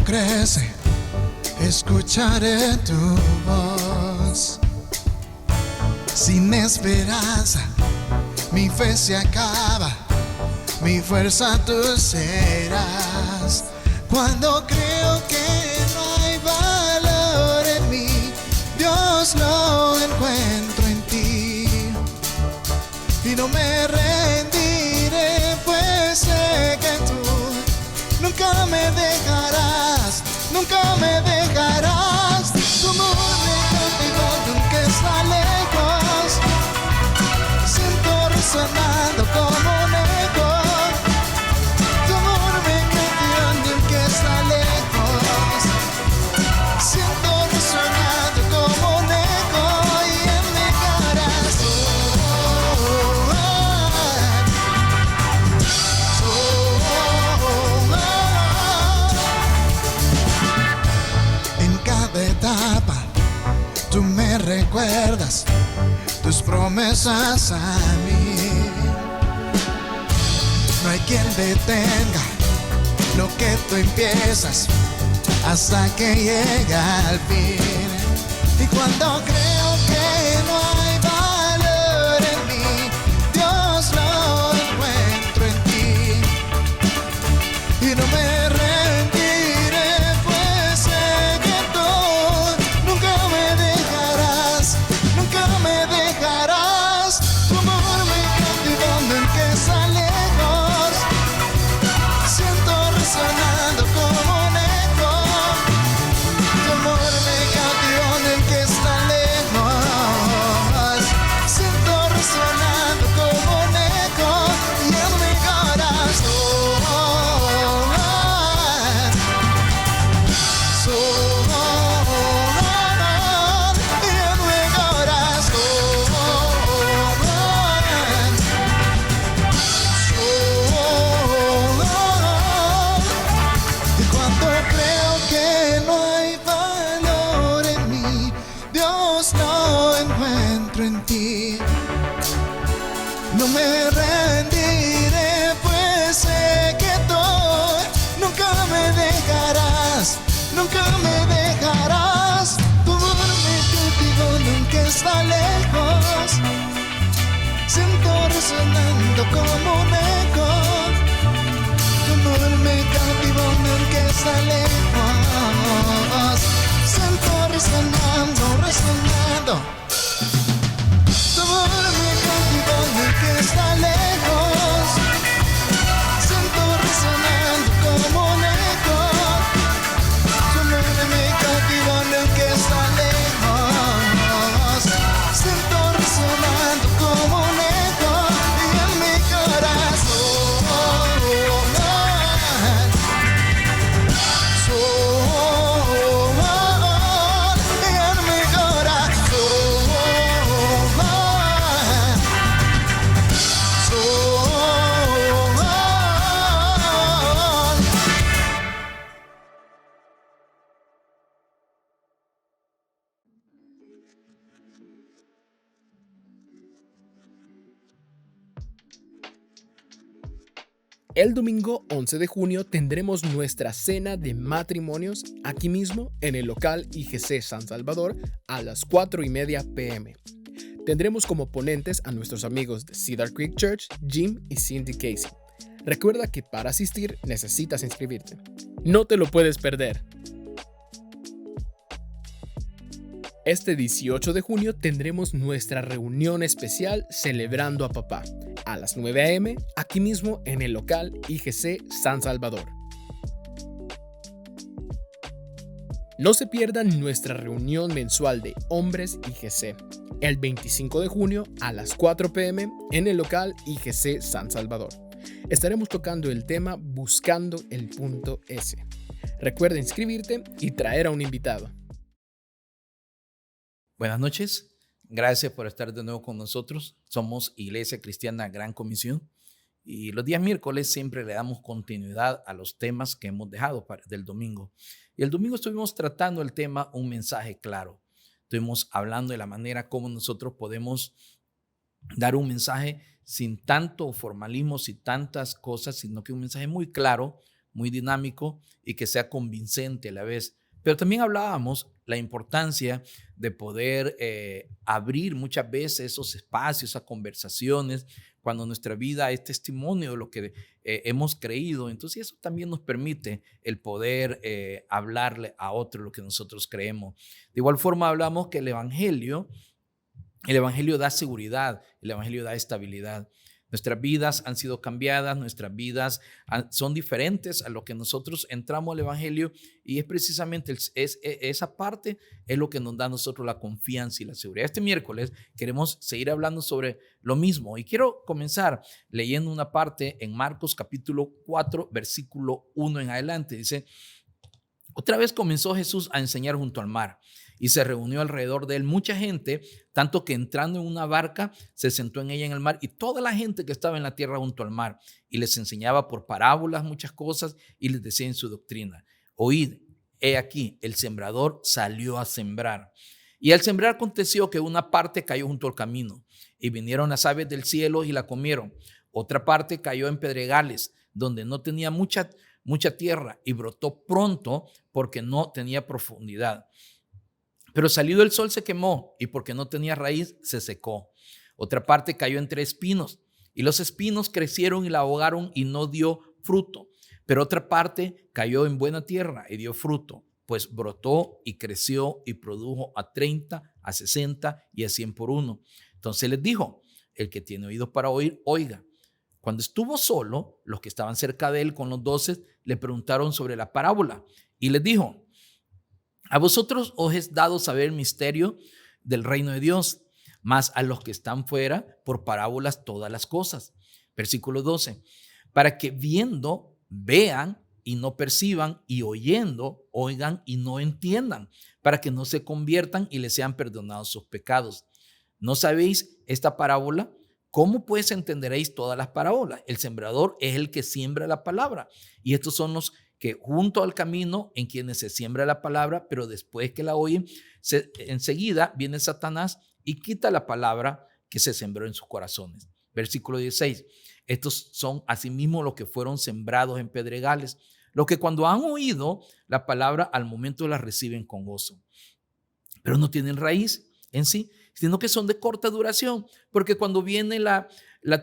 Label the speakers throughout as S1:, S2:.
S1: crece, escucharé tu voz. Sin esperanza, mi fe se acaba, mi fuerza tú serás. Cuando creo que no hay valor en mí, Dios lo encuentro en ti. Y no me rendiré, pues sé que tú nunca me dejarás, nunca me dejarás. Tu amor me cautivó aunque está lejos, siento resonando como un eco. Tu amor me cautivó aunque está lejos, siento resonando como un eco. Y en mi corazón, en cada etapa tú me recuerdas tus promesas a mí. No hay quien detenga lo que tú empiezas hasta que llega al fin. Y cuando creo que no hay valor en mí, Dios lo encuentro en ti. Y no me rendiré, pues sé que tú nunca me dejarás, nunca me dejarás. Tu amor me cautivó aunque está lejos, siento resonando como un eco. Tu amor me cautivó aunque está lejos, siento resonando como un eco. Y en mi y cuando creo que no hay valor en mí, Dios lo encuentro en ti. No me rendiré, pues sé que tú nunca me dejarás, nunca me dejarás. Tu amor me cautivó nunca está lejos, siento resonando como un eco. Tu amor me cautivó nunca está lejos, siento resonando, resonando. Tu amor me cautivó nunca está lejos, siento resonando como un eco. Tu amor me cautivó nunca está lejos, siento resonando como un eco. Y en mi corazón, y en mi
S2: El domingo 11 de junio tendremos nuestra cena de matrimonios aquí mismo en el local IGC San Salvador a las 4:30 p.m. Tendremos como ponentes a nuestros amigos de Cedar Creek Church, Jim y Cindy Casey. Recuerda que para asistir necesitas inscribirte. No te lo puedes perder. Este 18 de junio tendremos nuestra reunión especial celebrando a papá a las 9 a.m. aquí mismo en el local IGC San Salvador. No se pierdan nuestra reunión mensual de hombres IGC el 25 de junio a las 4 p.m. en el local IGC San Salvador. Estaremos tocando el tema Buscando el punto S. Recuerda inscribirte y traer a un invitado.
S3: Buenas noches, gracias por estar de nuevo con nosotros. Somos Iglesia Cristiana Gran Comisión y los días miércoles siempre le damos continuidad a los temas que hemos dejado del domingo. Y el domingo estuvimos tratando el tema Un mensaje claro. Estuvimos hablando de la manera como nosotros podemos dar un mensaje sin tanto formalismo, sin tantas cosas, sino que un mensaje muy claro muy dinámico y que sea convincente a la vez. Pero también hablábamos la importancia de poder abrir muchas veces esos espacios, esas conversaciones, cuando nuestra vida es testimonio de lo que hemos creído. Entonces eso también nos permite el poder hablarle a otro lo que nosotros creemos. De igual forma hablamos que el Evangelio da seguridad, el Evangelio da estabilidad. Nuestras vidas han sido cambiadas, nuestras vidas son diferentes a lo que nosotros entramos al Evangelio, y es precisamente esa parte es lo que nos da a nosotros la confianza y la seguridad. Este miércoles queremos seguir hablando sobre lo mismo y quiero comenzar leyendo una parte en Marcos capítulo 4, versículo 1 en adelante. Dice: otra vez comenzó Jesús a enseñar junto al mar, y se reunió alrededor de él mucha gente, tanto que entrando en una barca se sentó en ella en el mar, y toda la gente que estaba en la tierra junto al mar, y les enseñaba por parábolas muchas cosas, y les decía en su doctrina: oíd, he aquí, el sembrador salió a sembrar. Y al sembrar aconteció que una parte cayó junto al camino, y vinieron las aves del cielo y la comieron. Otra parte cayó en pedregales, donde no tenía mucha tierra, y brotó pronto porque no tenía profundidad. Pero salido el sol se quemó, y porque no tenía raíz se secó. Otra parte cayó entre espinos, y los espinos crecieron y la ahogaron y no dio fruto. Pero otra parte cayó en buena tierra y dio fruto, pues brotó y creció y produjo a 30, a 60 y a 100 por uno. Entonces les dijo: el que tiene oídos para oír, oiga. Cuando estuvo solo, los que estaban cerca de él con los 12 le preguntaron sobre la parábola, y les dijo: a vosotros os es dado saber el misterio del reino de Dios, mas a los que están fuera, por parábolas todas las cosas. Versículo 12. Para que viendo, vean y no perciban, y oyendo, oigan y no entiendan, para que no se conviertan y les sean perdonados sus pecados. ¿No sabéis esta parábola? ¿Cómo pues entenderéis todas las parábolas? El sembrador es el que siembra la palabra, y estos son los que junto al camino en quienes se siembra la palabra, pero después que la oyen, enseguida viene Satanás y quita la palabra que se sembró en sus corazones. Versículo 16. Estos son asimismo los que fueron sembrados en pedregales, los que cuando han oído la palabra al momento la reciben con gozo, pero no tienen raíz en sí, sino que son de corta duración, porque cuando viene la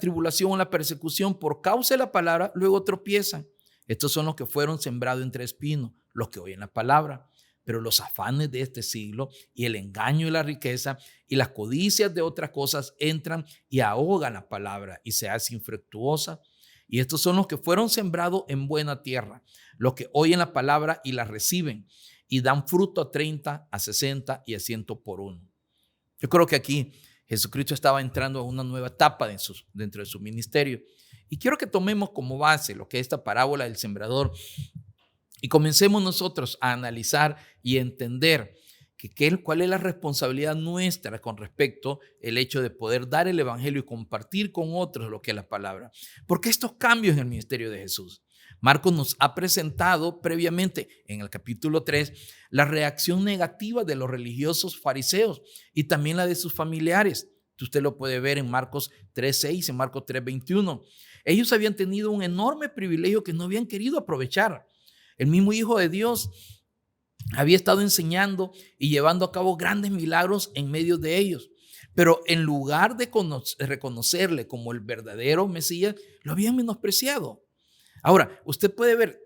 S3: tribulación o la persecución por causa de la palabra, luego tropiezan. Estos son los que fueron sembrados entre espinos, los que oyen la palabra, pero los afanes de este siglo y el engaño y la riqueza y las codicias de otras cosas entran y ahogan la palabra y se hace infructuosa. Y estos son los que fueron sembrados en buena tierra, los que oyen la palabra y la reciben y dan fruto a 30, a 60 y a 100 por uno. Yo creo que aquí Jesucristo estaba entrando a una nueva etapa dentro de su ministerio. Y quiero que tomemos como base lo que es esta parábola del sembrador y comencemos nosotros a analizar y entender cuál es la responsabilidad nuestra con respecto al hecho de poder dar el evangelio y compartir con otros lo que es la palabra. Porque estos cambios en el ministerio de Jesús, Marcos nos ha presentado previamente en el capítulo 3 la reacción negativa de los religiosos fariseos y también la de sus familiares. Usted lo puede ver en Marcos 3:6, en Marcos 3:21. Ellos habían tenido un enorme privilegio que no habían querido aprovechar. El mismo Hijo de Dios había estado enseñando y llevando a cabo grandes milagros en medio de ellos. Pero en lugar de reconocerle como el verdadero Mesías, lo habían menospreciado. Ahora, usted puede ver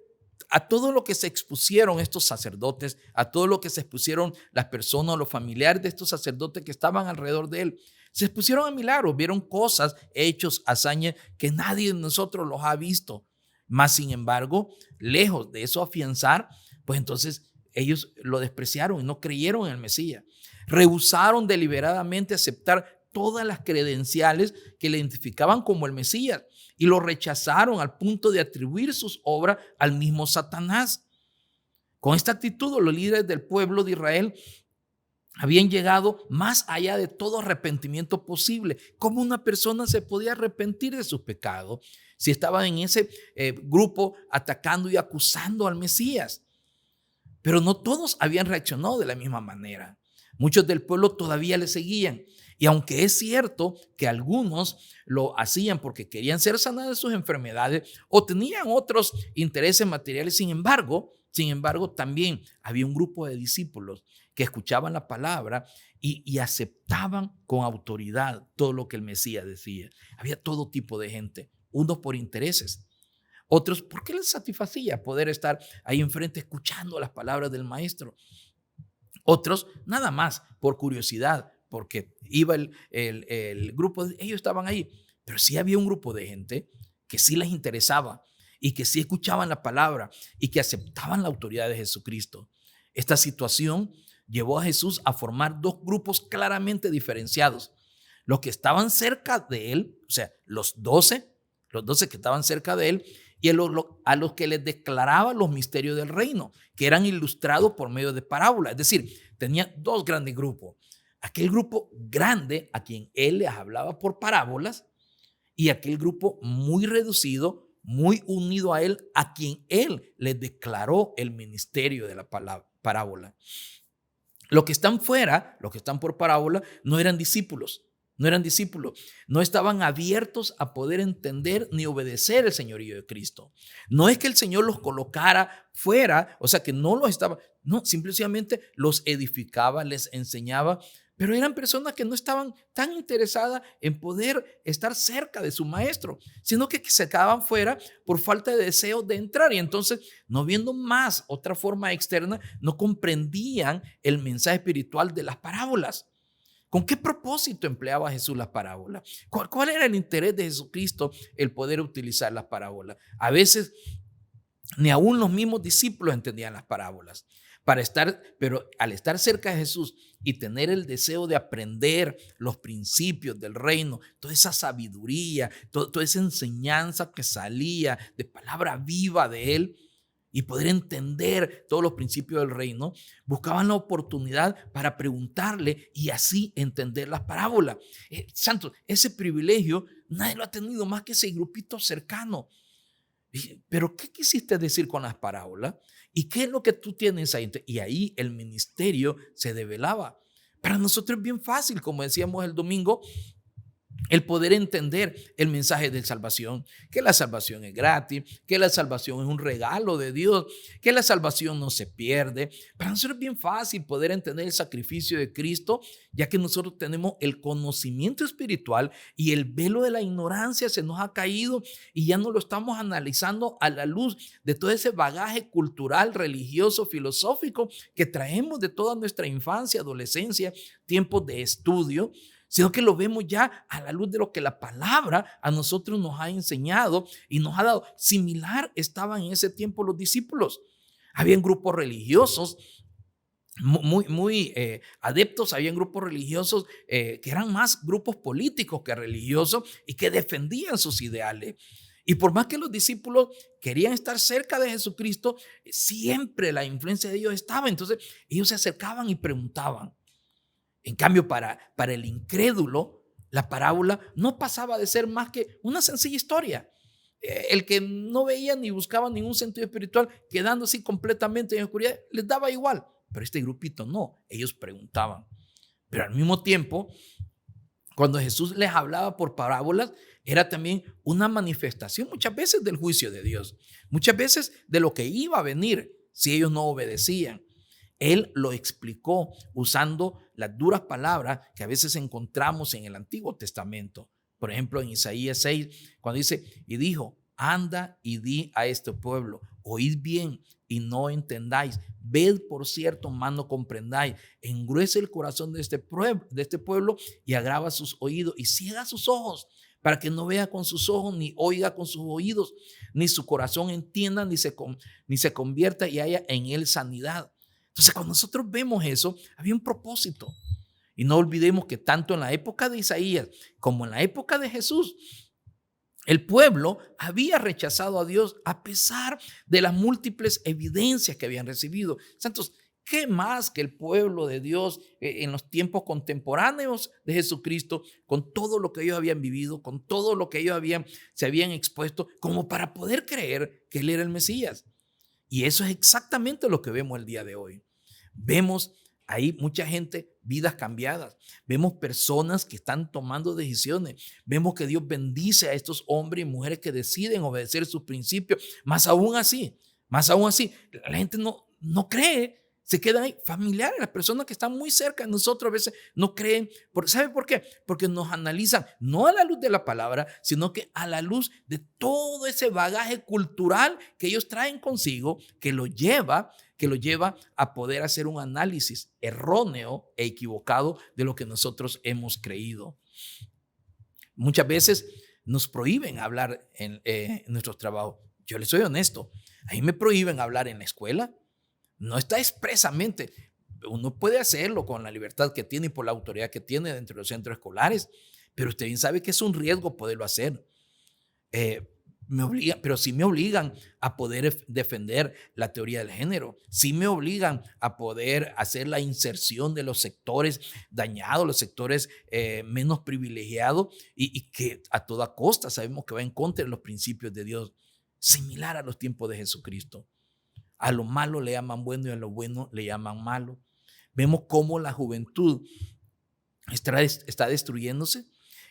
S3: a todo lo que se expusieron estos sacerdotes, a todo lo que se expusieron las personas, los familiares de estos sacerdotes que estaban alrededor de él. Se expusieron a milagros, vieron cosas, hechos, hazañas que nadie de nosotros los ha visto. Mas, sin embargo, lejos de eso afianzar, pues entonces ellos lo despreciaron y no creyeron en el Mesías. Rehusaron deliberadamente aceptar todas las credenciales que le identificaban como el Mesías y lo rechazaron al punto de atribuir sus obras al mismo Satanás. Con esta actitud, los líderes del pueblo de Israel habían llegado más allá de todo arrepentimiento posible. ¿Cómo una persona se podía arrepentir de sus pecados si estaba en ese grupo atacando y acusando al Mesías? Pero no todos habían reaccionado de la misma manera. Muchos del pueblo todavía le seguían Y aunque es cierto que algunos lo hacían porque querían ser sanados de sus enfermedades o tenían otros intereses materiales, sin embargo, también había un grupo de discípulos que escuchaban la palabra y aceptaban con autoridad todo lo que el Mesías decía. Había todo tipo de gente, unos por intereses, otros porque les satisfacía poder estar ahí enfrente escuchando las palabras del maestro. Otros nada más por curiosidad, porque iba el grupo, ellos estaban ahí. Pero sí había un grupo de gente que sí les interesaba y que sí escuchaban la palabra y que aceptaban la autoridad de Jesucristo. Esta situación llevó a Jesús a formar dos grupos claramente diferenciados. Los que estaban cerca de él, o sea, los 12 que estaban cerca de él, y a los que les declaraba los misterios del reino, que eran ilustrados por medio de parábolas. Es decir, tenía dos grandes grupos. Aquel grupo grande a quien él les hablaba por parábolas y aquel grupo muy reducido, muy unido a él, a quien él les declaró el ministerio de la parábola. Los que están fuera, los que están por parábola, no eran discípulos, no estaban abiertos a poder entender ni obedecer el señorío de Cristo. No es que el Señor los colocara fuera, o sea que no los estaba, no, simplemente los edificaba, les enseñaba, pero eran personas que no estaban tan interesadas en poder estar cerca de su maestro, sino que se quedaban fuera por falta de deseo de entrar. Y entonces, no viendo más otra forma externa, no comprendían el mensaje espiritual de las parábolas. ¿Con qué propósito empleaba Jesús las parábolas? ¿Cuál era el interés de Jesucristo el poder utilizar las parábolas? A veces ni aún los mismos discípulos entendían las parábolas. Pero al estar cerca de Jesús y tener el deseo de aprender los principios del reino, toda esa sabiduría, toda esa enseñanza que salía de palabra viva de él, y poder entender todos los principios del reino, buscaban la oportunidad para preguntarle y así entender las parábolas. Santos, ese privilegio nadie lo ha tenido más que ese grupito cercano. Pero ¿qué quisiste decir con las parábolas? ¿Y qué es lo que tú tienes ahí? Y ahí el ministerio se develaba. Para nosotros es bien fácil, como decíamos el domingo, el poder entender el mensaje de salvación, que la salvación es gratis, que la salvación es un regalo de Dios, que la salvación no se pierde. Para nosotros es bien fácil poder entender el sacrificio de Cristo, ya que nosotros tenemos el conocimiento espiritual y el velo de la ignorancia se nos ha caído y ya no lo estamos analizando a la luz de todo ese bagaje cultural, religioso, filosófico que traemos de toda nuestra infancia, adolescencia, tiempos de estudio, sino que lo vemos ya a la luz de lo que la palabra a nosotros nos ha enseñado y nos ha dado. Similar estaban en ese tiempo los discípulos. Habían grupos religiosos muy adeptos, habían grupos religiosos que eran más grupos políticos que religiosos y que defendían sus ideales. Y por más que los discípulos querían estar cerca de Jesucristo, siempre la influencia de ellos estaba. Entonces ellos se acercaban y preguntaban. En cambio, para el incrédulo, la parábola no pasaba de ser más que una sencilla historia. El que no veía ni buscaba ningún sentido espiritual, quedando así completamente en oscuridad, les daba igual. Pero este grupito no, ellos preguntaban. Pero al mismo tiempo, cuando Jesús les hablaba por parábolas, era también una manifestación muchas veces del juicio de Dios, muchas veces de lo que iba a venir si ellos no obedecían. Él lo explicó usando las duras palabras que a veces encontramos en el Antiguo Testamento. Por ejemplo, en Isaías 6, cuando dice, y dijo, anda y di a este pueblo, oíd bien y no entendáis, ved por cierto, mas no comprendáis, engruece el corazón de este pueblo y agrava sus oídos y ciega sus ojos, para que no vea con sus ojos, ni oiga con sus oídos, ni su corazón entienda, ni se convierta y haya en él sanidad. Entonces, cuando nosotros vemos eso, había un propósito. Y no olvidemos que tanto en la época de Isaías como en la época de Jesús, el pueblo había rechazado a Dios a pesar de las múltiples evidencias que habían recibido. Santos, ¿qué más que el pueblo de Dios en los tiempos contemporáneos de Jesucristo, con todo lo que ellos habían vivido, con todo lo que ellos se habían expuesto, como para poder creer que Él era el Mesías? Y eso es exactamente lo que vemos el día de hoy. Vemos ahí mucha gente vidas cambiadas, vemos personas que están tomando decisiones, vemos que Dios bendice a estos hombres y mujeres que deciden obedecer sus principios. Más aún así, la gente no cree. Se quedan ahí familiares, las personas que están muy cerca de nosotros a veces no creen. ¿Sabe por qué? Porque nos analizan no a la luz de la palabra, sino que a la luz de todo ese bagaje cultural que ellos traen consigo, que lo lleva a poder hacer un análisis erróneo e equivocado de lo que nosotros hemos creído. Muchas veces nos prohíben hablar en nuestros trabajos. Yo les soy honesto, a mí me prohíben hablar en la escuela. No está expresamente. Uno puede hacerlo con la libertad que tiene y por la autoridad que tiene dentro de los centros escolares, pero usted bien sabe que es un riesgo poderlo hacer. Pero sí me obligan a poder defender la teoría del género. Sí me obligan a poder hacer la inserción de los sectores dañados, los sectores menos privilegiados y que a toda costa sabemos que va en contra de los principios de Dios, similar a los tiempos de Jesucristo. A lo malo le llaman bueno y a lo bueno le llaman malo. Vemos cómo la juventud está destruyéndose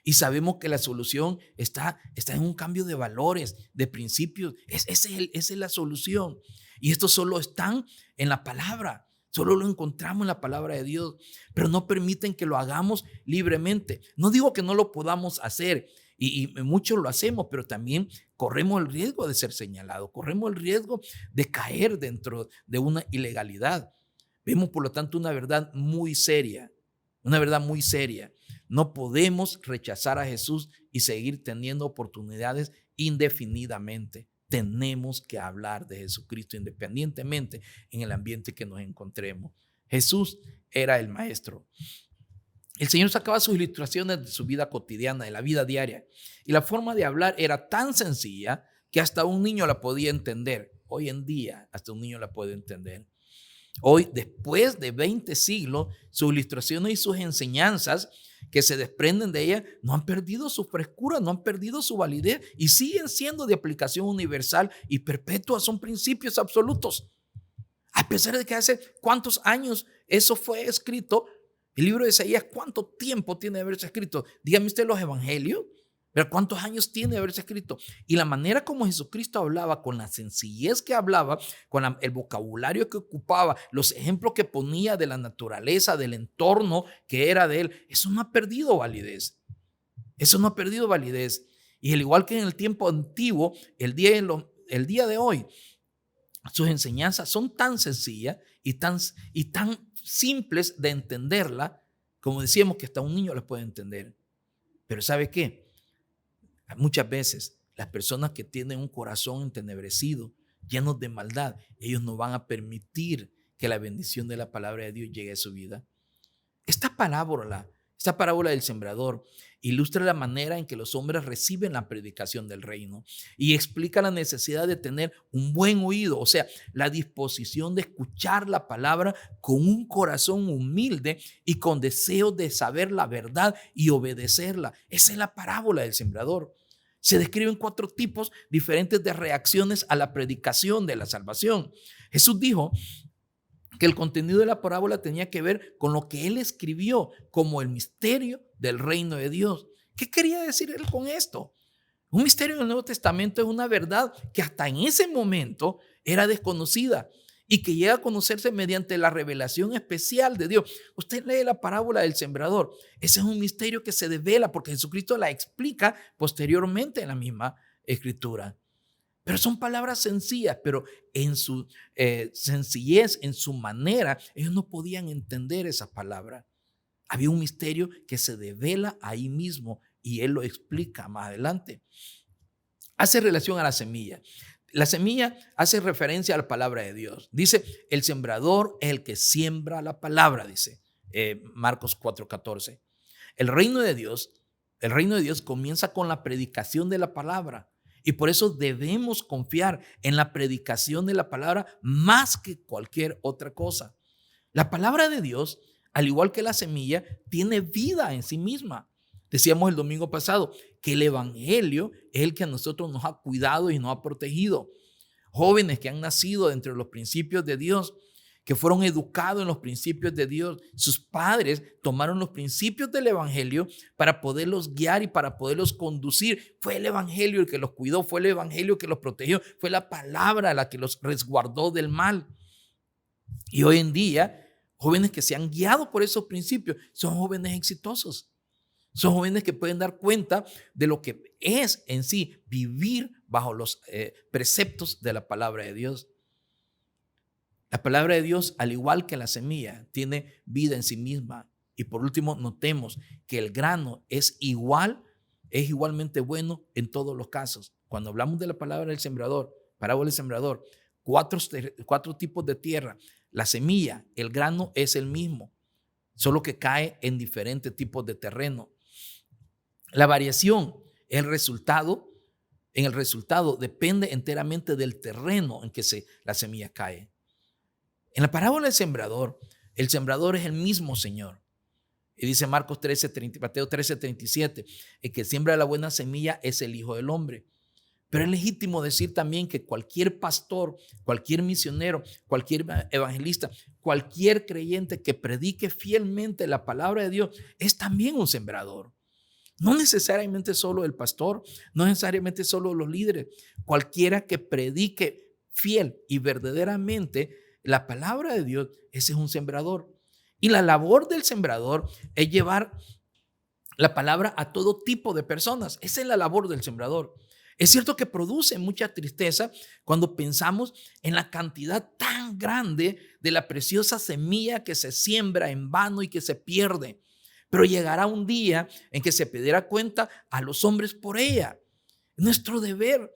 S3: y sabemos que la solución está en un cambio de valores, de principios. Esa es la solución. Y esto solo está en la palabra. Solo lo encontramos en la palabra de Dios, pero no permiten que lo hagamos libremente. No digo que no lo podamos hacer. Y muchos lo hacemos, pero también corremos el riesgo de ser señalados, corremos el riesgo de caer dentro de una ilegalidad. Vemos, por lo tanto, una verdad muy seria, No podemos rechazar a Jesús y seguir teniendo oportunidades indefinidamente. Tenemos que hablar de Jesucristo independientemente en el ambiente que nos encontremos. Jesús era el maestro. El Señor sacaba sus ilustraciones de su vida cotidiana, de la vida diaria. Y la forma de hablar era tan sencilla que hasta un niño la podía entender. Hoy en día, hasta un niño la puede entender. Hoy, después de 20 siglos, sus ilustraciones y sus enseñanzas que se desprenden de ella no han perdido su frescura, no han perdido su validez y siguen siendo de aplicación universal y perpetua. Son principios absolutos. A pesar de que hace cuántos años eso fue escrito. El libro de Isaías, ¿cuánto tiempo tiene de haberse escrito? Dígame usted los evangelios, pero ¿cuántos años tiene de haberse escrito? Y la manera como Jesucristo hablaba, con la sencillez que hablaba, con el vocabulario que ocupaba, los ejemplos que ponía de la naturaleza, del entorno que era de él, eso no ha perdido validez. Y al igual que en el tiempo antiguo, el día de hoy, sus enseñanzas son tan sencillas y tan simples de entenderla, como decíamos que hasta un niño las puede entender. Pero ¿sabe qué? Muchas veces las personas que tienen un corazón entenebrecido, llenos de maldad, ellos no van a permitir que la bendición de la palabra de Dios llegue a su vida. Esta parábola del sembrador ilustra la manera en que los hombres reciben la predicación del reino y explica la necesidad de tener un buen oído, o sea, la disposición de escuchar la palabra con un corazón humilde y con deseo de saber la verdad y obedecerla. Esa es la parábola del sembrador. Se describen 4 tipos diferentes de reacciones a la predicación de la salvación. Jesús dijo que el contenido de la parábola tenía que ver con lo que él escribió como el misterio del reino de Dios. ¿Qué quería decir él con esto? Un misterio del Nuevo Testamento es una verdad que hasta en ese momento era desconocida y que llega a conocerse mediante la revelación especial de Dios. Usted lee la parábola del sembrador. Ese es un misterio que se devela porque Jesucristo la explica posteriormente en la misma escritura. Pero son palabras sencillas, pero en su sencillez, en su manera, ellos no podían entender esas palabras. Había un misterio que se devela ahí mismo y él lo explica más adelante. Hace relación a la semilla. La semilla hace referencia a la palabra de Dios. Dice, el sembrador es el que siembra la palabra, dice Marcos 4:14. El reino de Dios comienza con la predicación de la palabra. Y por eso debemos confiar en la predicación de la palabra más que cualquier otra cosa. La palabra de Dios, al igual que la semilla, tiene vida en sí misma. Decíamos el domingo pasado que el evangelio es el que a nosotros nos ha cuidado y nos ha protegido. Jóvenes que han nacido entre los principios de Dios, que fueron educados en los principios de Dios. Sus padres tomaron los principios del evangelio para poderlos guiar y para poderlos conducir. Fue el evangelio el que los cuidó, fue el evangelio que los protegió, fue la palabra la que los resguardó del mal. Y hoy en día, jóvenes que se han guiado por esos principios son jóvenes exitosos. Son jóvenes que pueden dar cuenta de lo que es en sí vivir bajo los preceptos de la palabra de Dios. La palabra de Dios, al igual que la semilla, tiene vida en sí misma. Y por último, notemos que el grano es igualmente bueno en todos los casos. Cuando hablamos de la palabra del sembrador, parábola del sembrador, cuatro tipos de tierra. La semilla, el grano es el mismo, solo que cae en diferentes tipos de terreno. La variación en el resultado depende enteramente del terreno en que la semilla cae. En la parábola del sembrador, el sembrador es el mismo Señor. Y dice Mateo 13:37, el que siembra la buena semilla es el Hijo del Hombre. Pero es legítimo decir también que cualquier pastor, cualquier misionero, cualquier evangelista, cualquier creyente que predique fielmente la palabra de Dios es también un sembrador. No necesariamente solo el pastor, no necesariamente solo los líderes. Cualquiera que predique fiel y verdaderamente la palabra de Dios, ese es un sembrador. Y la labor del sembrador es llevar la palabra a todo tipo de personas. Esa es la labor del sembrador. Es cierto que produce mucha tristeza cuando pensamos en la cantidad tan grande de la preciosa semilla que se siembra en vano y que se pierde. Pero llegará un día en que se pedirá cuenta a los hombres por ella. Nuestro deber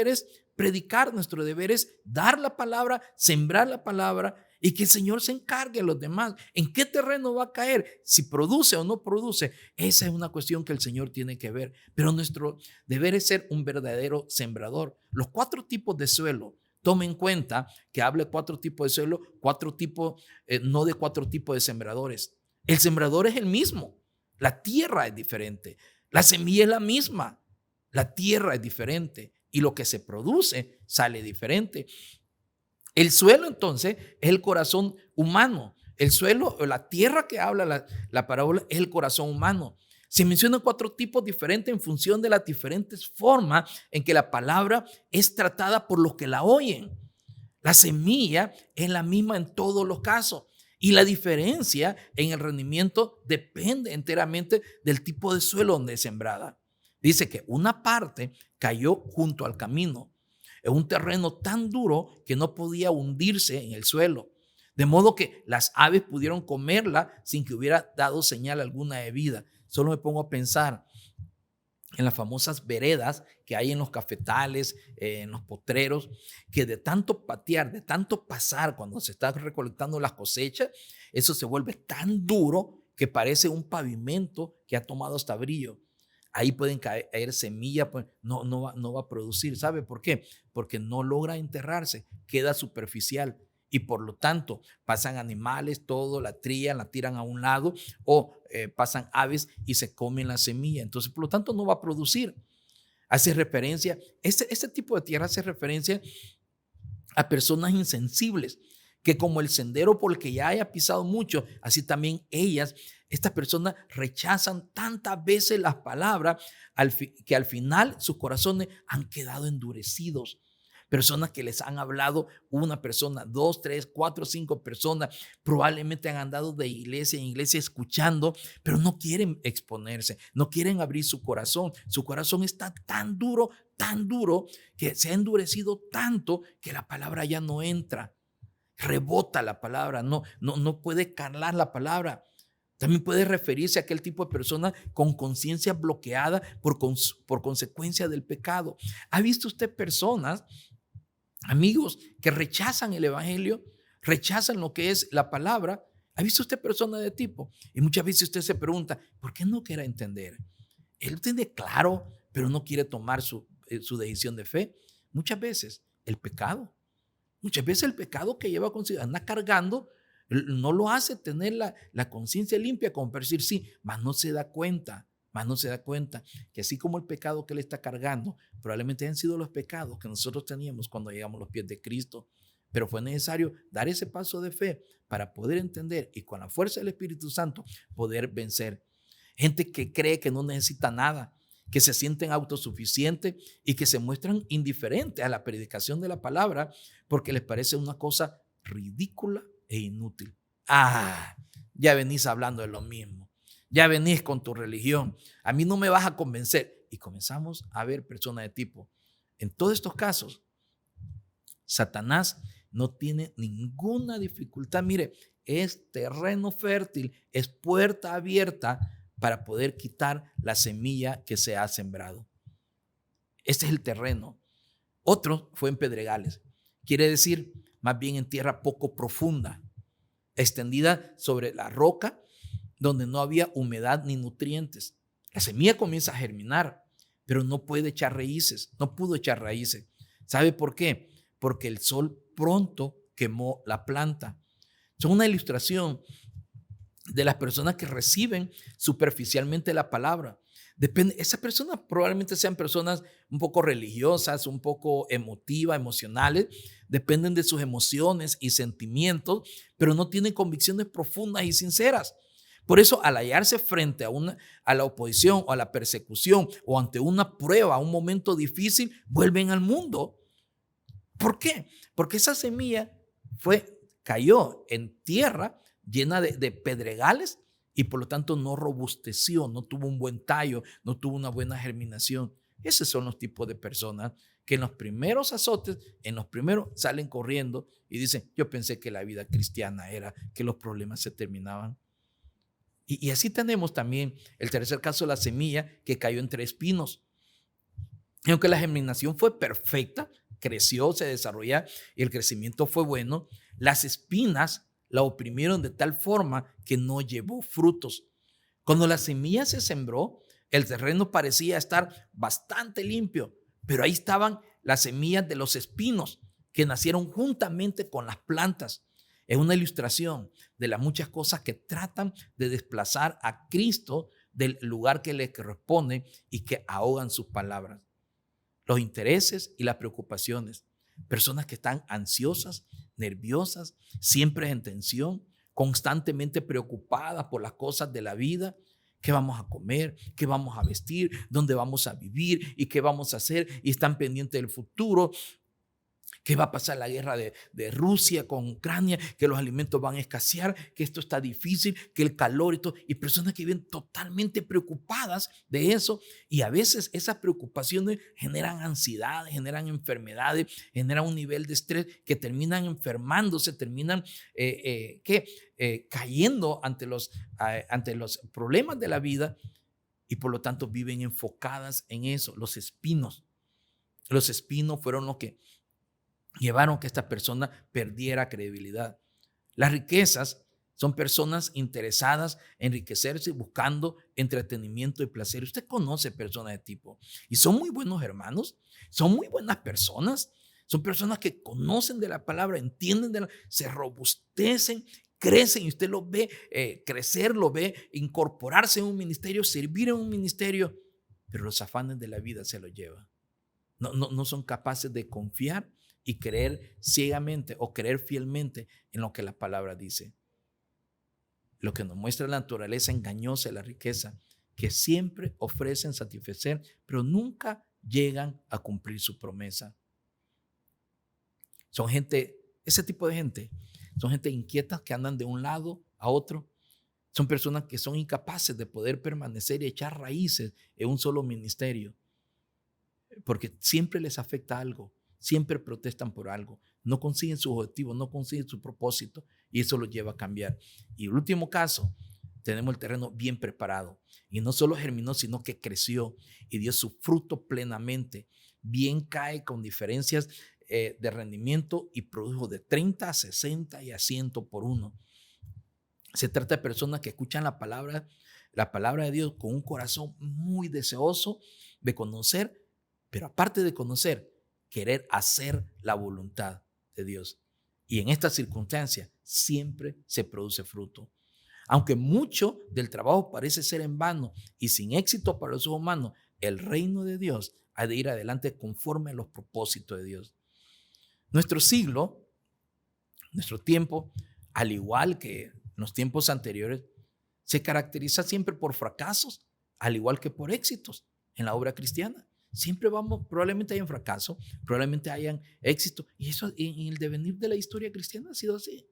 S3: es predicar, nuestro deber es dar la palabra, sembrar la palabra y que el Señor se encargue a los demás. ¿En qué terreno va a caer? Si produce o no produce, esa es una cuestión que el Señor tiene que ver. Pero nuestro deber es ser un verdadero sembrador. Los 4 tipos de suelo, tome en cuenta que habla de 4 tipos de suelo, no de 4 tipos de sembradores. El sembrador es el mismo, la tierra es diferente, la semilla es la misma, la tierra es diferente y lo que se produce sale diferente. El suelo entonces es el corazón humano. El suelo o la tierra que habla la parábola es el corazón humano. Se mencionan 4 tipos diferentes en función de las diferentes formas en que la palabra es tratada por los que la oyen. La semilla es la misma en todos los casos. Y la diferencia en el rendimiento depende enteramente del tipo de suelo donde es sembrada. Dice que una parte cayó junto al camino, en un terreno tan duro que no podía hundirse en el suelo. De modo que las aves pudieron comerla sin que hubiera dado señal alguna de vida. Solo me pongo a pensar en las famosas veredas que hay en los cafetales, en los potreros, que de tanto patear, de tanto pasar cuando se está recolectando las cosechas, eso se vuelve tan duro que parece un pavimento que ha tomado hasta brillo. Ahí pueden caer semillas, pues no va a producir. ¿Sabe por qué? Porque no logra enterrarse, queda superficial. Y por lo tanto pasan animales, todo, la trían, la tiran a un lado o pasan aves y se comen la semilla. Entonces, por lo tanto, no va a producir. Hace referencia, este tipo de tierra hace referencia a personas insensibles, que como el sendero por el que ya haya pisado mucho, así también estas personas rechazan tantas veces las palabras que al final sus corazones han quedado endurecidos. Personas que les han hablado una persona, 2, 3, 4, 5 personas, probablemente han andado de iglesia en iglesia escuchando, pero no quieren exponerse, no quieren abrir su corazón. Su corazón está tan duro, que se ha endurecido tanto que la palabra ya no entra. Rebota la palabra, no puede calar la palabra. También puede referirse a aquel tipo de persona con conciencia bloqueada por consecuencia del pecado. ¿Ha visto usted personas, amigos, que rechazan el evangelio, rechazan lo que es la palabra? ¿Ha visto usted personas de tipo? Y muchas veces usted se pregunta, ¿por qué no quiere entender? Él tiene claro, pero no quiere tomar su decisión de fe. Muchas veces el pecado. Muchas veces el pecado que lleva consigo, anda cargando, no lo hace tener la conciencia limpia como para decir sí, mas no se da cuenta que así como el pecado que él está cargando, probablemente han sido los pecados que nosotros teníamos cuando llegamos a los pies de Cristo. pero fue necesario dar ese paso de fe para poder entender y con la fuerza del Espíritu Santo poder vencer. Gente que cree que no necesita nada, que se sienten autosuficientes y que se muestran indiferentes a la predicación de la palabra porque les parece una cosa ridícula e inútil. Ya venís hablando de lo mismo, ya venís con tu religión, a mí no me vas a convencer. Y comenzamos a ver personas de tipo. En todos estos casos, Satanás no tiene ninguna dificultad. Mire, es terreno fértil, es puerta abierta para poder quitar la semilla que se ha sembrado. Este es el terreno. Otro fue en pedregales, quiere decir más bien en tierra poco profunda, extendida sobre la roca donde no había humedad ni nutrientes. La semilla comienza a germinar, pero no puede echar raíces, no pudo echar raíces. ¿Sabe por qué? Porque el sol pronto quemó la planta. Son una ilustración de las personas que reciben superficialmente la palabra. Depende, esas personas probablemente sean personas un poco religiosas, un poco emotivas, emocionales, dependen de sus emociones y sentimientos, pero no tienen convicciones profundas y sinceras. Por eso, al hallarse frente a la oposición o a la persecución o ante una prueba, un momento difícil, vuelven al mundo. ¿Por qué? Porque esa semilla cayó en tierra llena de pedregales y por lo tanto no robusteció, no tuvo un buen tallo, no tuvo una buena germinación. Esos son los tipos de personas que en los primeros azotes, en los primeros salen corriendo y dicen, yo pensé que la vida cristiana era que los problemas se terminaban. Y así tenemos también el tercer caso, la semilla que cayó entre espinos. Y aunque la germinación fue perfecta, creció, se desarrolló y el crecimiento fue bueno, las espinas la oprimieron de tal forma que no llevó frutos. Cuando la semilla se sembró, el terreno parecía estar bastante limpio, pero ahí estaban las semillas de los espinos que nacieron juntamente con las plantas. Es una ilustración de las muchas cosas que tratan de desplazar a Cristo del lugar que le corresponde y que ahogan sus palabras. Los intereses y las preocupaciones. Personas que están ansiosas, nerviosas, siempre en tensión, constantemente preocupadas por las cosas de la vida. ¿Qué vamos a comer? ¿Qué vamos a vestir? ¿Dónde vamos a vivir? ¿Y qué vamos a hacer? Y están pendientes del futuro. ¿Qué va a pasar la guerra de Rusia con Ucrania? Que los alimentos van a escasear, que esto está difícil, que el calor y todo. Y personas que viven totalmente preocupadas de eso. Y a veces esas preocupaciones generan ansiedad, generan enfermedades, generan un nivel de estrés que terminan enfermándose, terminan cayendo ante los problemas de la vida y por lo tanto viven enfocadas en eso. Los espinos fueron los que llevaron a que esta persona perdiera credibilidad. Las riquezas son personas interesadas en enriquecerse buscando entretenimiento y placer. Usted conoce personas de tipo y son muy buenos hermanos, son muy buenas personas, son personas que conocen de la palabra, entienden se robustecen, crecen y usted los ve crecer, lo ve incorporarse en un ministerio, servir en un ministerio, pero los afanes de la vida se los llevan. No son capaces de confiar y creer ciegamente o creer fielmente en lo que la palabra dice. Lo que nos muestra la naturaleza engañosa de la riqueza, que siempre ofrecen satisfacer, pero nunca llegan a cumplir su promesa. Son gente, ese tipo de gente, son gente inquieta que andan de un lado a otro. Son personas que son incapaces de poder permanecer y echar raíces en un solo ministerio, porque siempre les afecta algo. Siempre protestan por algo, no consiguen su objetivo, no consiguen su propósito y eso los lleva a cambiar. Y el último caso, tenemos el terreno bien preparado y no solo germinó, sino que creció y dio su fruto plenamente. Bien cae con diferencias de rendimiento y produjo de 30 a 60 y a 100 por uno. Se trata de personas que escuchan la palabra de Dios con un corazón muy deseoso de conocer, pero aparte de conocer, querer hacer la voluntad de Dios. Y en esta circunstancia siempre se produce fruto. Aunque mucho del trabajo parece ser en vano y sin éxito para los humanos, el reino de Dios ha de ir adelante conforme a los propósitos de Dios. Nuestro siglo Nuestro tiempo, al igual que en los tiempos anteriores, se caracteriza siempre por fracasos, al igual que por éxitos en la obra cristiana. Siempre probablemente hayan fracaso, probablemente hayan éxito. Y eso en el devenir de la historia cristiana ha sido así.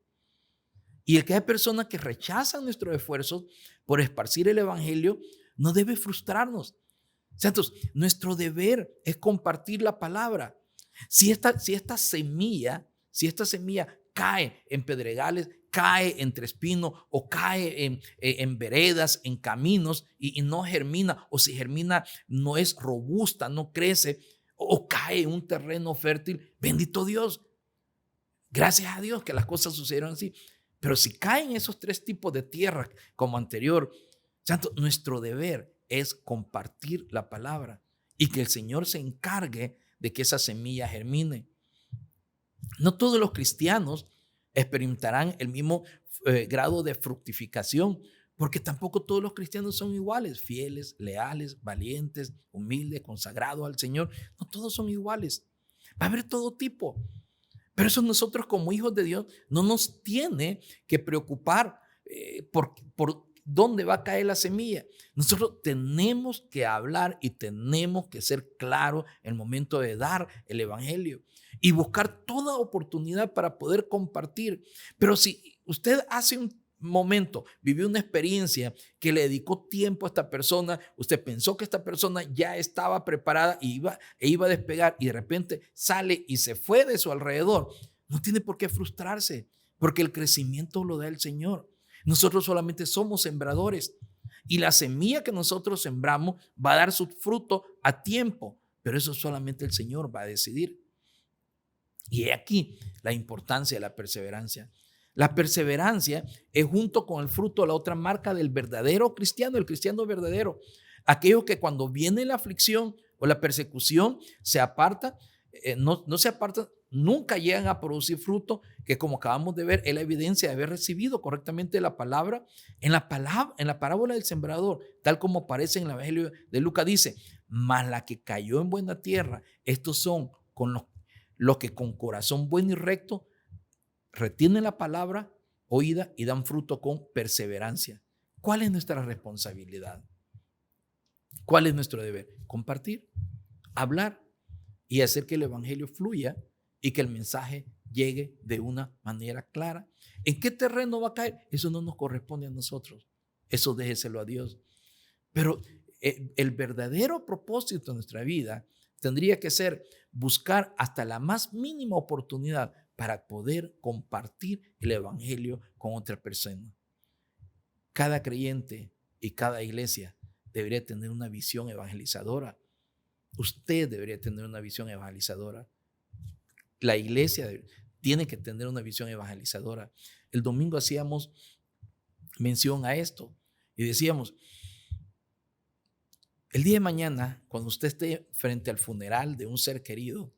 S3: Y el que hay personas que rechazan nuestros esfuerzos por esparcir el evangelio no debe frustrarnos. Santos, nuestro deber es compartir la palabra. Si esta semilla cae en pedregales, cae entre espinos o cae en veredas, en caminos y no germina, o si germina no es robusta, no crece, o cae en un terreno fértil, bendito Dios. Gracias a Dios que las cosas sucedieron así. Pero si caen esos 3 tipos de tierra como anterior, santo, nuestro deber es compartir la palabra y que el Señor se encargue de que esa semilla germine. No todos los cristianos experimentarán el mismo grado de fructificación, porque tampoco todos los cristianos son iguales, fieles, leales, valientes, humildes, consagrados al Señor. No todos son iguales. Va a haber todo tipo. Pero eso nosotros como hijos de Dios no nos tiene que preocupar por dónde va a caer la semilla. Nosotros tenemos que hablar y tenemos que ser claros en el momento de dar el evangelio y buscar toda oportunidad para poder compartir. Pero si usted hace un momento vivió una experiencia que le dedicó tiempo a esta persona, usted pensó que esta persona ya estaba preparada e iba a despegar y de repente sale y se fue de su alrededor, no tiene por qué frustrarse, porque el crecimiento lo da el Señor. Nosotros solamente somos sembradores y la semilla que nosotros sembramos va a dar su fruto a tiempo, pero eso solamente el Señor va a decidir. Y he aquí la importancia de la perseverancia. La perseverancia es junto con el fruto la otra marca del verdadero cristiano, el cristiano verdadero. Aquellos que cuando viene la aflicción o la persecución se aparta, no se apartan, nunca llegan a producir fruto, que como acabamos de ver es la evidencia de haber recibido correctamente la palabra. En la parábola del sembrador, tal como aparece en el Evangelio de Lucas, dice: mas la que cayó en buena tierra, estos son con los que con corazón bueno y recto retienen la palabra oída y dan fruto con perseverancia. ¿Cuál es nuestra responsabilidad? ¿Cuál es nuestro deber? Compartir, hablar y hacer que el evangelio fluya y que el mensaje llegue de una manera clara. ¿En qué terreno va a caer? Eso no nos corresponde a nosotros. Eso déjeselo a Dios. Pero el verdadero propósito de nuestra vida tendría que ser buscar hasta la más mínima oportunidad para poder compartir el evangelio con otra persona. Cada creyente y cada iglesia debería tener una visión evangelizadora. Usted debería tener una visión evangelizadora. La iglesia tiene que tener una visión evangelizadora. El domingo hacíamos mención a esto y decíamos: el día de mañana, cuando usted esté frente al funeral de un ser querido,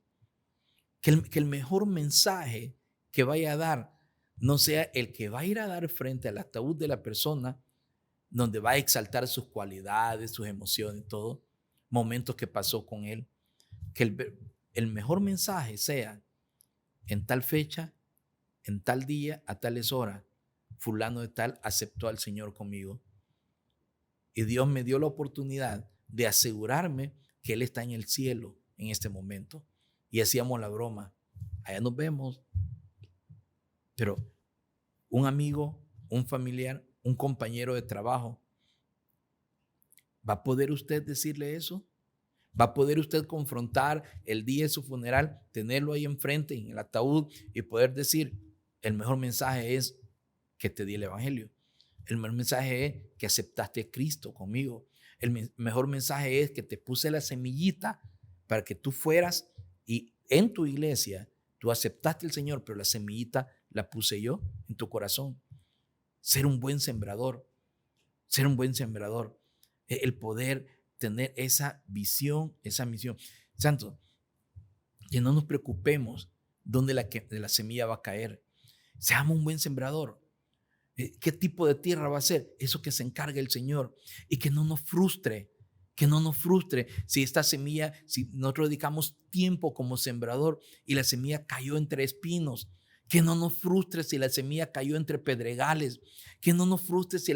S3: que el mejor mensaje que vaya a dar no sea el que va a ir a dar frente al ataúd de la persona, donde va a exaltar sus cualidades, sus emociones, todo, momentos que pasó con él. Que el mejor mensaje sea: en tal fecha, en tal día, a tales horas, fulano de tal aceptó al Señor conmigo. Y Dios me dio la oportunidad de asegurarme que Él está en el cielo en este momento. Y hacíamos la broma: allá nos vemos. Pero un amigo, un familiar, un compañero de trabajo, ¿va a poder usted decirle eso? ¿Va a poder usted confrontar el día de su funeral, tenerlo ahí enfrente en el ataúd y poder decir: el mejor mensaje es que te di el evangelio? El mejor mensaje es que aceptaste a Cristo conmigo. El mejor mensaje es que te puse la semillita para que tú fueras y en tu iglesia tú aceptaste al Señor, pero la semillita la puse yo en tu corazón. Ser un buen sembrador, el poder tener esa visión, esa misión. Santo, que no nos preocupemos dónde la semilla va a caer. Seamos un buen sembrador. ¿Qué tipo de tierra va a ser? Eso que se encargue el Señor. Y que no nos frustre, si esta semilla, si nosotros dedicamos tiempo como sembrador y la semilla cayó entre espinos, Que no nos frustre si la semilla cayó entre pedregales. Que no nos frustre si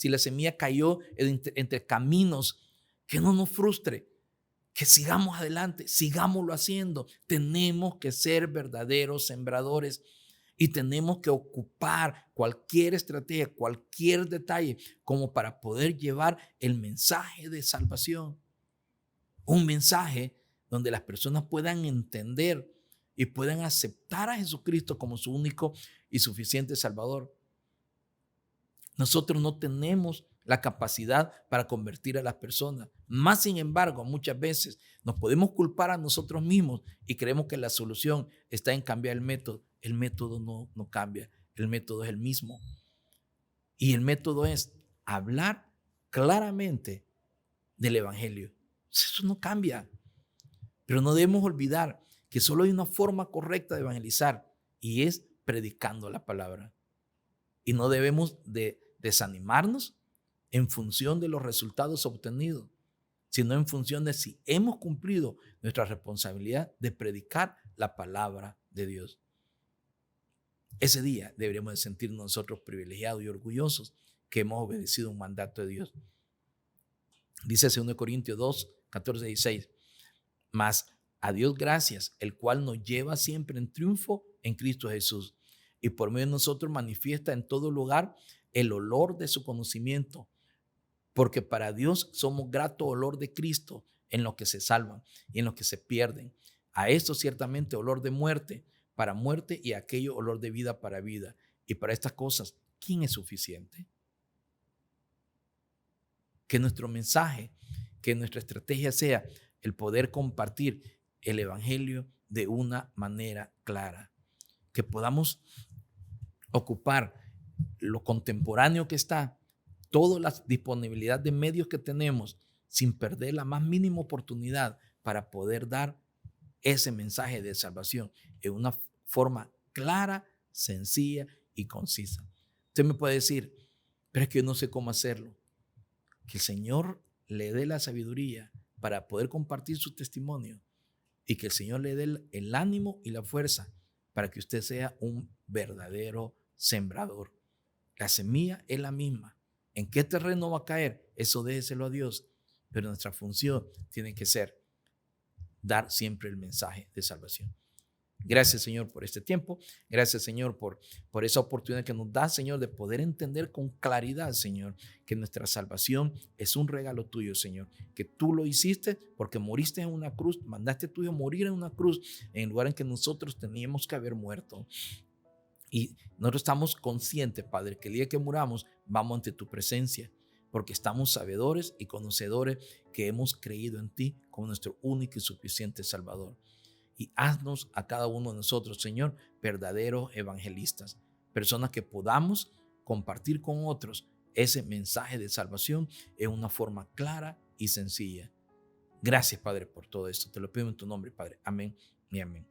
S3: la semilla cayó entre caminos. Que no nos frustre. Que sigamos adelante, sigámoslo haciendo. Tenemos que ser verdaderos sembradores y tenemos que ocupar cualquier estrategia, cualquier detalle como para poder llevar el mensaje de salvación. Un mensaje donde las personas puedan entender y puedan aceptar a Jesucristo como su único y suficiente Salvador. Nosotros no tenemos la capacidad para convertir a las personas. Más sin embargo, muchas veces nos podemos culpar a nosotros mismos y creemos que la solución está en cambiar el método. El método no cambia, el método es el mismo. Y el método es hablar claramente del evangelio. Eso no cambia. Pero no debemos olvidar que solo hay una forma correcta de evangelizar y es predicando la palabra. Y no debemos de desanimarnos en función de los resultados obtenidos, sino en función de si hemos cumplido nuestra responsabilidad de predicar la palabra de Dios. Ese día deberíamos de sentirnos nosotros privilegiados y orgullosos que hemos obedecido un mandato de Dios. Dice 2 Corintios 2, 14 y 16, mas a Dios gracias, el cual nos lleva siempre en triunfo en Cristo Jesús, y por medio de nosotros manifiesta en todo lugar el olor de su conocimiento, porque para Dios somos grato olor de Cristo en los que se salvan y en los que se pierden. A esto ciertamente olor de muerte para muerte y aquello olor de vida para vida. Y para estas cosas, ¿quién es suficiente? Que nuestro mensaje, que nuestra estrategia sea el poder compartir el evangelio de una manera clara. Que podamos ocupar lo contemporáneo que está, toda la disponibilidad de medios que tenemos, sin perder la más mínima oportunidad para poder dar ese mensaje de salvación en una forma clara, sencilla y concisa. Usted me puede decir, pero es que yo no sé cómo hacerlo. Que el Señor le dé la sabiduría para poder compartir su testimonio y que el Señor le dé el ánimo y la fuerza para que usted sea un verdadero sembrador. La semilla es la misma. ¿En qué terreno va a caer? Eso déjeselo a Dios. Pero nuestra función tiene que ser dar siempre el mensaje de salvación. Gracias, Señor, por este tiempo. Gracias, Señor, por esa oportunidad que nos da, Señor, de poder entender con claridad, Señor, que nuestra salvación es un regalo tuyo, Señor, que tú lo hiciste porque moriste en una cruz, mandaste a tu Hijo morir en una cruz en el lugar en que nosotros teníamos que haber muerto. Y nosotros estamos conscientes, Padre, que el día que muramos vamos ante tu presencia, porque estamos sabedores y conocedores que hemos creído en ti como nuestro único y suficiente Salvador. Y haznos a cada uno de nosotros, Señor, verdaderos evangelistas, personas que podamos compartir con otros ese mensaje de salvación en una forma clara y sencilla. Gracias, Padre, por todo esto. Te lo pido en tu nombre, Padre. Amén y amén.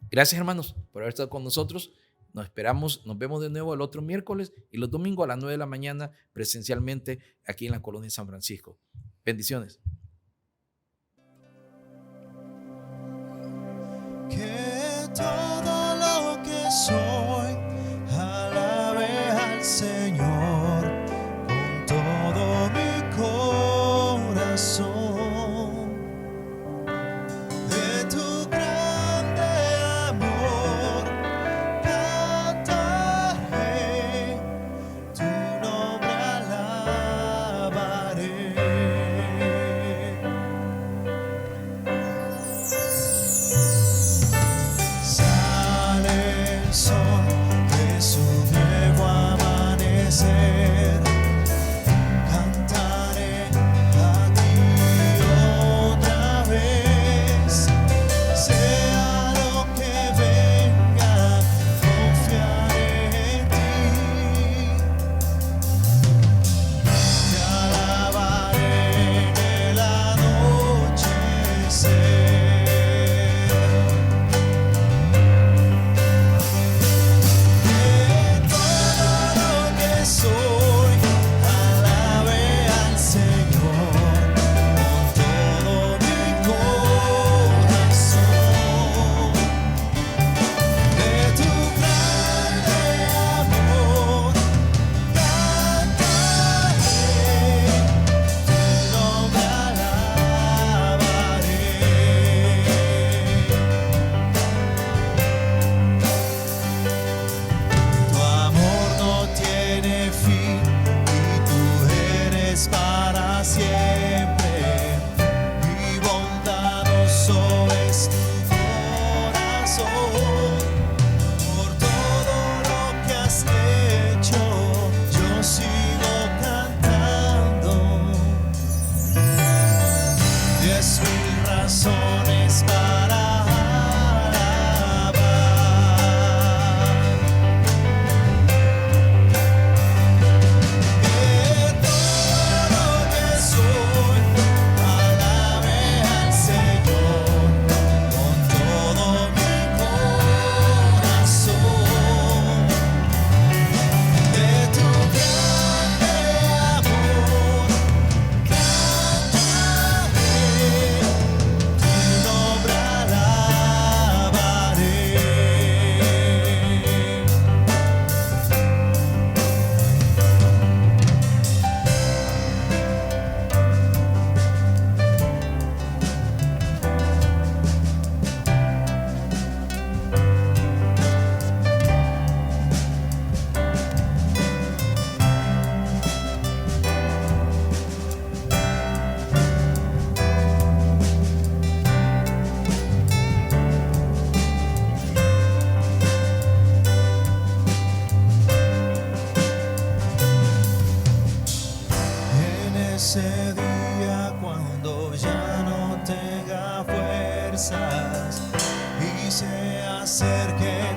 S3: Gracias, hermanos, por haber estado con nosotros. Nos vemos de nuevo el otro miércoles y los domingos a las 9 de la mañana presencialmente aquí en la colonia San Francisco. Bendiciones.
S1: Que todo lo que soy alabe al Señor con todo mi corazón. De tu grande amor cantaré, tu nombre alabaré. Sale el sol. razones para alabar. De todo lo que soy, alabe al Señor con todo mi corazón. De tu grande amor cantaré, tu nombre alabaré. En ese día cuando ya no tenga fuerzas y se acerque